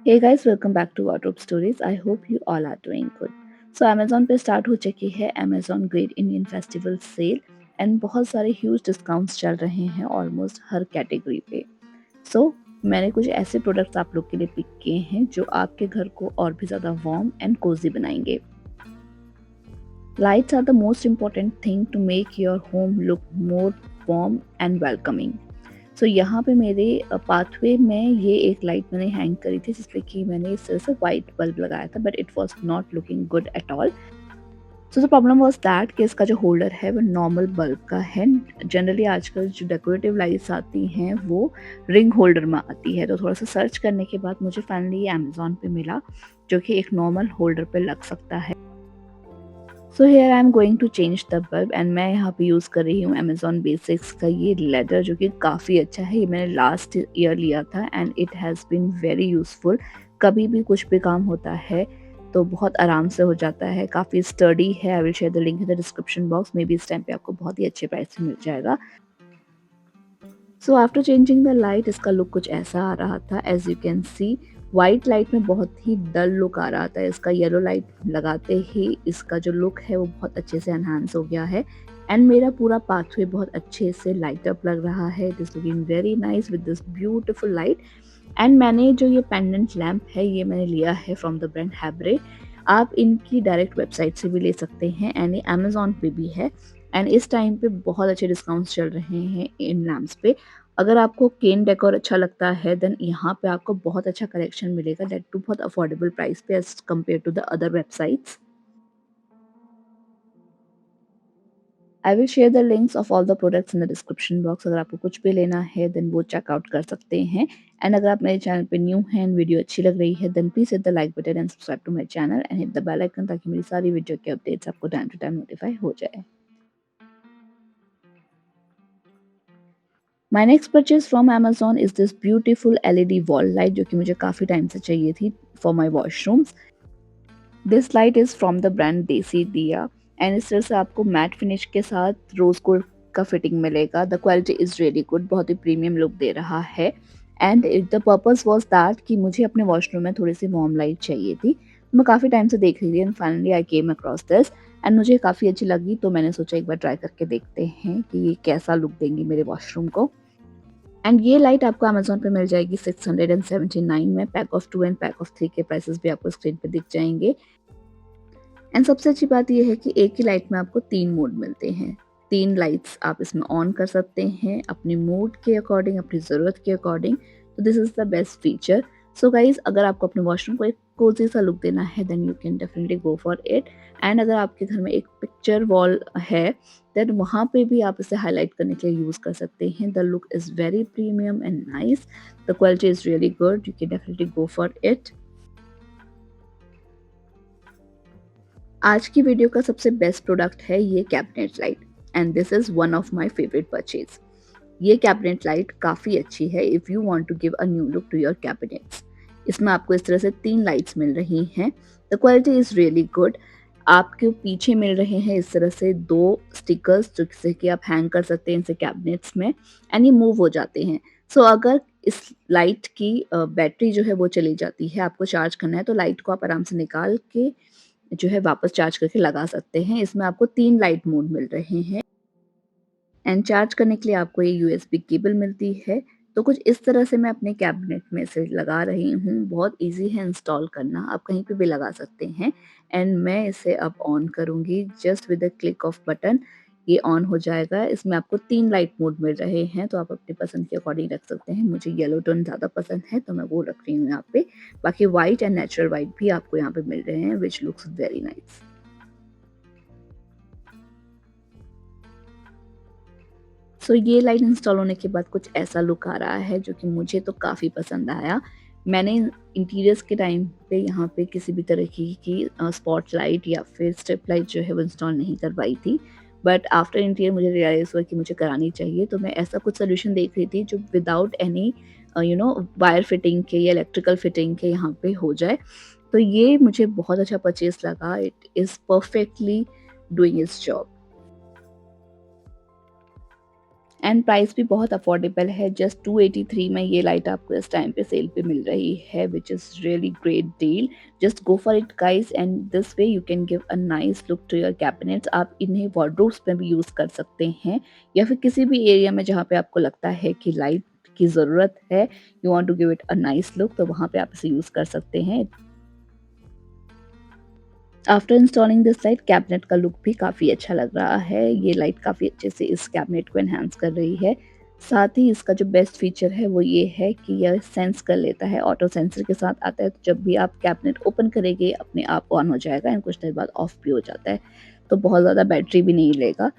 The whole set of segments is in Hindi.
Hey guys, welcome back to Wardrobe Stories. I hope you all are doing good. So Amazon पे स्टार्ट हो चुकी है Amazon great Indian festival sale and बहुत सारे ह्यूज डिस्काउंट्स चल रहे हैं ऑलमोस्ट हर कैटेगरी पे. सो मैंने कुछ ऐसे प्रोडक्ट्स आप लोग के लिए पिक किए हैं जो आपके घर को और भी ज़्यादा वार्म एंड कोजी बनाएंगे. Lights are the most important thing to make your home look more warm and welcoming. सो यहाँ पे मेरे पाथवे में ये एक लाइट मैंने हैंग करी थी जिसपे कि मैंने इस तरह से वाइट बल्ब लगाया था but it was not looking good at all. So the problem was that कि इसका जो होल्डर है वो नॉर्मल बल्ब का है. जनरली आजकल जो डेकोरेटिव लाइट्स आती हैं वो रिंग होल्डर में आती है. तो थोड़ा सा सर्च करने के बाद मुझे फाइनली ये अमेजोन पे मिला जो कि एक नॉर्मल होल्डर पे लग सकता है. So here I am going to change the bulb and मैं यहाँ पे यूज़ कर रही हूँ अमेजोन बेसिक्स का ये लेदर जो कि काफ़ी अच्छा है. ये मैंने लास्ट ईयर लिया था and it has been very useful. कभी भी कुछ भी काम होता है तो बहुत आराम से हो जाता है. काफ़ी स्टडी है. I will share the link in the description box. Maybe इस टाइम पे आपको बहुत ही अच्छे प्राइस में मिल जाएगा. So after changing the light इसका लुक कुछ ऐसा आ रहा था. As you can see white light में बहुत ही डल लुक आ रहा था. इसका येलो लाइट लगाते ही इसका जो लुक है वो बहुत अच्छे से एनहांस हो गया है एंड मेरा पूरा पाथवे बहुत अच्छे से लाइट अप लग रहा है. It is looking very nice with this beautiful light. And मैंने जो ये पेंडेंट लैम्प है ये मैंने लिया है फ्रॉम द ब्रांड हैब्रे. आप इनकी डायरेक्ट वेबसाइट से भी ले सकते हैं एंड ये अमेजोन पे भी है. एंड इस टाइम पे बहुत अच्छे डिस्काउंट्स चल रहे हैं इन लैम्प्स पे. अगर आपको केन डेकोर अच्छा लगता है देन यहाँ पे आपको बहुत अच्छा कलेक्शन मिलेगा दैट टू बहुत अफोर्डेबल प्राइस पे as compare to the other websites. I will share the links of all the products in the description box. अगर आपको कुछ भी लेना है देन वो चेकआउट कर सकते हैं. एंड अगर आप मेरे चैनल पे न्यू हैं एंड वीडियो अच्छी लग रही है then please hit the like button and subscribe to my channel and hit the bell icon ताकि मेरी सारी वीडियो के अपडेट्स आपको टाइम टू टाइम नोटिफाई हो जाए. My next purchase from Amazon is this beautiful LED wall light जो कि मुझे काफ़ी टाइम से चाहिए थी for my washrooms. This light is from the brand Desi Diya and इस तरह से आपको मैट फिनिश के साथ रोज गोल्ड का फिटिंग मिलेगा. The quality is really good. बहुत ही प्रीमियम लुक दे रहा है and the purpose was that कि मुझे अपने वॉशरूम में थोड़ी सी वार्म लाइट चाहिए थी. तो मैं काफ़ी टाइम से देख रही थी and finally I came across this and मुझे काफ़ी अच्छी लगी. तो मैंने सोचा एक बार ट्राई करके देखते हैं कि ये कैसा लुक देंगी मेरे वॉशरूम को. एंड ये लाइट आपको अमेजोन पे मिल जाएगी 679 में. Pack of 2 and pack of 3 के प्राइसेस भी आपको स्क्रीन पे दिख जाएंगे. एंड सबसे अच्छी बात ये है कि एक ही लाइट में आपको 3 मोड मिलते हैं. 3 लाइट्स आप इसमें ऑन कर सकते हैं अपने मूड के अकॉर्डिंग, अपनी ज़रूरत के अकॉर्डिंग. तो this is the best feature. So guys अगर आपको अपने वॉशरूम को एक कोज़ी सा लुक देना है then you can definitely go for it. And अगर आपके घर में एक पिक्चर वॉल है देन वहाँ पे भी आप इसे हाईलाइट करने के लिए यूज़ कर सकते हैं. The look is very premium and nice. The quality is really good. You can definitely go for it. आज की वीडियो का सबसे बेस्ट प्रोडक्ट है ये cabinet light and this is one of my favourite purchase. ये कैबिनेट लाइट काफ़ी अच्छी है if you want to give a new look to your cabinets. इसमें आपको इस तरह से 3 लाइट्स मिल रही हैं. The quality is really good. आपके पीछे मिल रहे हैं इस तरह से 2 स्टिकर्स जिससे कि आप हैंग कर सकते हैं इनसे कैबिनेट्स में एंड ये मूव हो जाते हैं. सो अगर इस लाइट की बैटरी जो है वो चली जाती है, आपको चार्ज करना है तो लाइट को आप आराम से निकाल के जो है वापस चार्ज करके लगा सकते हैं. इसमें आपको 3 लाइट मोड मिल रहे हैं एंड चार्ज करने के लिए आपको ये यूएसबी केबल मिलती है. तो कुछ इस तरह से मैं अपने कैबिनेट में से लगा रही हूँ. बहुत ईज़ी है इंस्टॉल करना. आप कहीं पे भी लगा सकते हैं एंड मैं इसे अब ऑन करूँगी just with the click off button. ये ऑन हो जाएगा. इसमें आपको 3 लाइट मोड मिल रहे हैं तो आप अपनी पसंद के अकॉर्डिंग रख सकते हैं. मुझे येलो टोन ज़्यादा पसंद है तो मैं वो रख रही हूँ यहाँ पे. बाकी व्हाइट एंड नेचुरल व्हाइट भी आपको यहाँ पे मिल रहे हैं विच लुक्स वेरी नाइस. सो ये लाइट इंस्टॉल होने के बाद कुछ ऐसा लुक आ रहा है जो कि मुझे तो काफ़ी पसंद आया. मैंने इंटीरियर्स के टाइम पे यहाँ पे किसी भी तरह की स्पॉट लाइट या फिर स्ट्रिप लाइट जो है वो इंस्टॉल नहीं करवाई थी. बट आफ्टर इंटीरियर मुझे रियलाइज़ हुआ कि मुझे करानी चाहिए. तो मैं ऐसा कुछ सोल्यूशन देख रही थी जो विदाउट एनी वायर फिटिंग के या इलेक्ट्रिकल फिटिंग के यहाँ पे हो जाए. तो ये मुझे बहुत अच्छा परचेज़ लगा. It is perfectly doing it's job. And price भी बहुत अफोर्डेबल है। जस्ट 283 में ये लाइट आपको इस टाइम पे सेल पे मिल रही है, which is really great deal. Just go for it guys, and this way you can give a nice look to your cabinets. आप इन्हें वार्डरोब्स में भी यूज़ कर सकते हैं, या फिर किसी भी एरिया में जहाँ पे आपको लगता है कि लाइट की ज़रूरत है, you want to give it a nice look, तो वहाँ पे आप इसे यूज़ कर सकते हैं। After installing this light, cabinet का लुक भी काफ़ी अच्छा लग रहा है। ये लाइट काफ़ी अच्छे से इस कैबिनेट को एनहांस कर रही है। साथ ही इसका जो बेस्ट फीचर है वो ये है कि यह सेंस कर लेता है, ऑटो सेंसर के साथ आता है। तो जब भी आप कैबिनेट ओपन करेंगे अपने आप ऑन हो जाएगा, एंड कुछ देर बाद ऑफ भी हो जाता है, तो बहुत ज़्यादा बैटरी भी नहीं लेगा।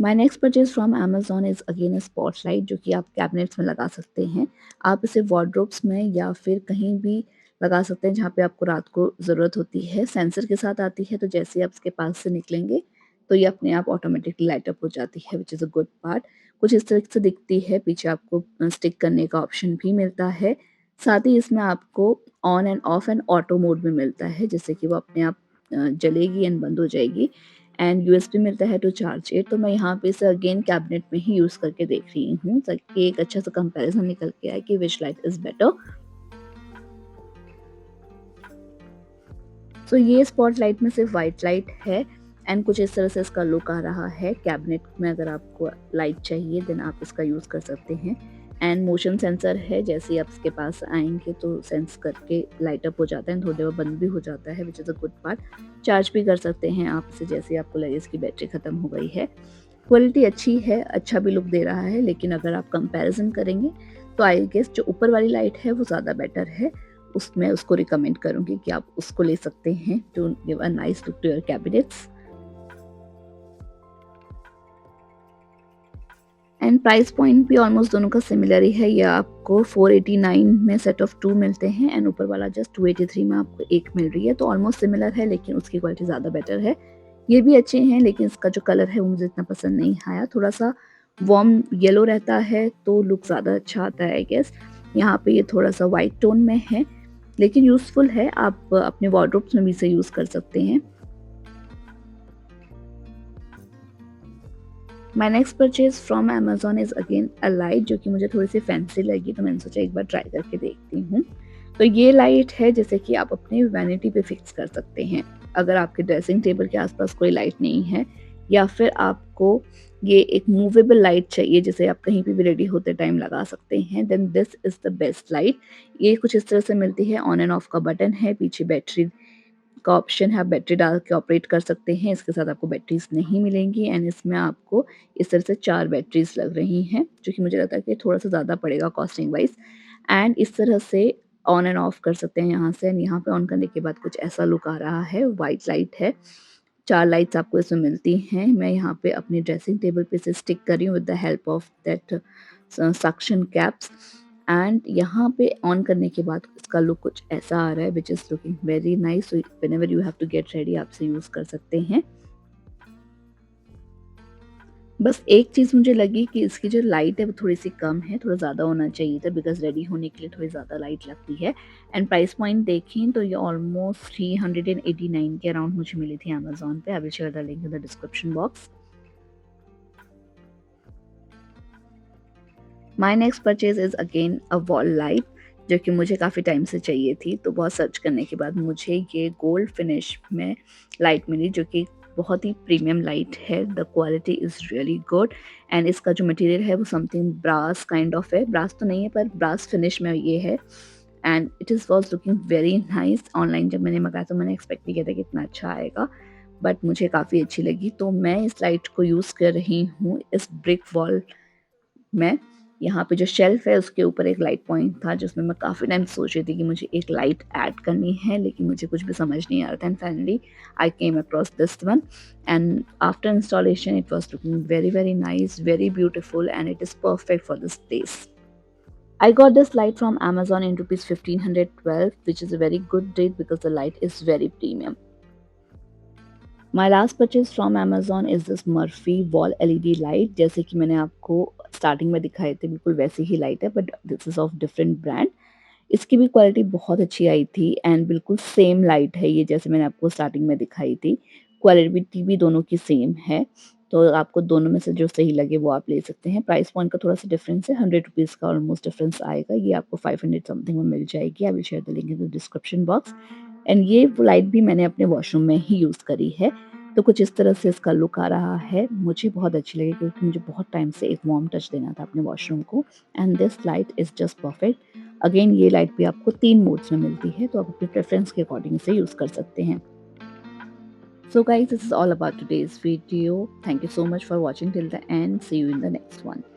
My next purchase from Amazon is again a spotlight, जो कि आप कैबिनेट्स में लगा सकते हैं। आप इसे वार्डरोब्स में या फिर कहीं भी लगा सकते हैं जहाँ पे आपको रात को ज़रूरत होती है। सेंसर के साथ आती है, तो जैसे ही आप इसके पास से निकलेंगे तो ये अपने आप ऑटोमेटिकली लाइट अप हो जाती है, which is a good part. कुछ इस तरह से दिखती है, पीछे आपको स्टिक करने का ऑप्शन भी मिलता है। साथ ही इसमें आपको on and of and auto mode में मिलता है, जिससे कि वो अपने आप जलेगी एंड बंद हो जाएगी। एंड यूएसबी मिलता है टू चार्ज इट। तो मैं यहाँ पे इसे अगेन कैबिनेट में ही यूज़ करके देख रही हूँ, ताकि एक अच्छा सा कंपैरिजन निकल के आए कि विच लाइट इज़ बेटर। सो ये स्पॉटलाइट में सिर्फ वाइट लाइट है, एंड कुछ इस तरह से इसका लुक आ रहा है। कैबिनेट में अगर आपको लाइट चाहिए देन आप इसका यूज़ कर सकते हैं। एंड मोशन सेंसर है, जैसे ही आप इसके पास आएंगे तो सेंस करके लाइट अप हो जाता है, थोड़ी देर बाद बंद भी हो जाता है, which is a good part. Charge भी कर सकते हैं आप इसे जैसे ही आपको लगे इसकी बैटरी ख़त्म हो गई है। क्वालिटी अच्छी है, अच्छा भी लुक दे रहा है, लेकिन अगर आप कंपैरिजन करेंगे तो आई गेस जो ऊपर वाली लाइट है वो ज़्यादा बेटर है। उसमें उसको रिकमेंड करूँगी कि आप उसको ले सकते हैं to give a nice look to your cabinets. And price point भी ऑलमोस्ट दोनों का सिमिलर ही है। ये आपको 489 में सेट ऑफ 2 मिलते हैं, एंड ऊपर वाला जस्ट 283 में आपको एक मिल रही है। तो ऑलमोस्ट सिमिलर है, लेकिन उसकी क्वालिटी ज़्यादा बेटर है। ये भी अच्छे हैं, लेकिन इसका जो कलर है वो मुझे इतना पसंद नहीं आया। थोड़ा-सा वार्म येलो रहता है तो लुक ज़्यादा अच्छा आता है आई गेस। यहाँ पे ये थोड़ा-सा व्हाइट टोन में है, लेकिन यूज़फुल है। आप अपने वार्डरोब्स में भी इसे यूज़ कर सकते हैं। My next purchase from Amazon is again a light, जो कि मुझे थोड़ी-सी फैंसी लगी, तो मैंने सोचा एक बार ट्राई करके देखती हूँ। तो ये लाइट है जैसे कि आप अपनी वैनिटी पे फिक्स कर सकते हैं। अगर आपके ड्रेसिंग टेबल के आस-पास कोई लाइट नहीं है, या फिर आपको ये एक मूवेबल लाइट चाहिए जिसे आप कहीं पे भी रेडी होते टाइम लगा सकते हैं, then this is the best light. ये कुछ इस तरह से मिलती है, ऑन एंड ऑफ का बटन है, पीछे बैटरी का ऑप्शन है, आप बैटरी डाल के ऑपरेट कर सकते हैं। इसके साथ आपको बैटरीज़ नहीं मिलेंगी, एंड इसमें आपको इस तरह से 4 बैटरीज़ लग रही हैं, जो कि मुझे लगता है कि थोड़ा-सा ज़्यादा पड़ेगा कॉस्टिंग वाइज़। एंड इस तरह से ऑन एंड ऑफ कर सकते हैं यहाँ से, एंड यहाँ पे ऑन करने के बाद कुछ ऐसा लुक आ रहा है। व्हाइट लाइट है, 4 लाइट्स आपको इसमें मिलती हैं। मैं यहाँ पे अपनी ड्रेसिंग टेबल पे इसे स्टिक कर रही हूँ with the help of that suction caps. And यहाँ पे ऑन करने के बाद इसका लुक कुछ ऐसा आ रहा है, which is looking very nice. So whenever you have to get ready आप इसे यूज़ कर सकते हैं। बस एक चीज़ मुझे लगी कि इसकी जो लाइट है वो थोड़ी-सी कम है, थोड़ा ज़्यादा होना चाहिए था, बिकॉज़ रेडी होने के लिए थोड़ी ज़्यादा लाइट लगती है। एंड प्राइस पॉइंट देखें तो ये ऑलमोस्ट 389 के अराउंड मुझे मिली थी अमेज़न पे। आई will share the link in the description box. My next purchase is again a wall light, जो कि मुझे काफ़ी टाइम से चाहिए थी। तो बहुत सर्च करने के बाद मुझे ये गोल्ड फिनिश में लाइट मिली, जो कि बहुत ही प्रीमियम लाइट है। The quality is really good, and इसका जो मटेरियल है वो समथिंग ब्रास काइंड ऑफ है। ब्रास तो नहीं है, पर ब्रास फिनिश में ये है, and it is was looking very nice. Online जब मैंने मँगाया तो मैंने एक्सपेक्ट नहीं किया था कि इतना अच्छा आएगा, बट मुझे काफ़ी अच्छी लगी। तो मैं इस लाइट को यूज़ कर रही हूँ इस ब्रिक वॉल में। यहाँ पे जो शेल्फ है उसके ऊपर एक लाइट पॉइंट था, जिसमें मैं काफ़ी टाइम से सोच रही थी कि मुझे एक लाइट ऐड करनी है, लेकिन मुझे कुछ भी समझ नहीं आ रहा था। And finally I came across this one, and after installation it was looking very very nice, very beautiful, and it is perfect for this place. I got this light from Amazon in rupees 1512, which is a very good deal because the light is very premium. My last purchase from Amazon is this Murphy wall LED light. जैसे कि मैंने आपको स्टार्टिंग में दिखाए थे, बिल्कुल वैसी ही लाइट है, but this is of different brand. इसकी भी क्वालिटी बहुत अच्छी आई थी, एंड बिल्कुल सेम लाइट है ये, जैसे मैंने आपको स्टार्टिंग में दिखाई थी। क्वालिटी भी दोनों की सेम है। तो आपको दोनों में से जो सही लगे वो आप ले सकते हैं। प्राइस पॉइंट का थोड़ा-सा डिफरेंस है, ₹100 का ऑलमोस्ट डिफरेंस आएगा। ये आपको 500 समथिंग में मिल जाएगी। आई will share the link in the description box. And ये लाइट भी मैंने अपने वॉशरूम में ही यूज़ करी है। तो कुछ इस तरह से इसका लुक आ रहा है। मुझे बहुत अच्छी लगी क्योंकि मुझे बहुत टाइम से एक वार्म टच देना था अपने वॉशरूम को and this light is just perfect. Again ये लाइट भी आपको 3 मोड्स में मिलती है, तो आप अपने प्रेफ़रेंस के अकॉर्डिंग इसे यूज़ कर सकते हैं। So guys, this is all about today's video. Thank you so much for watching till the end. See you in the next one.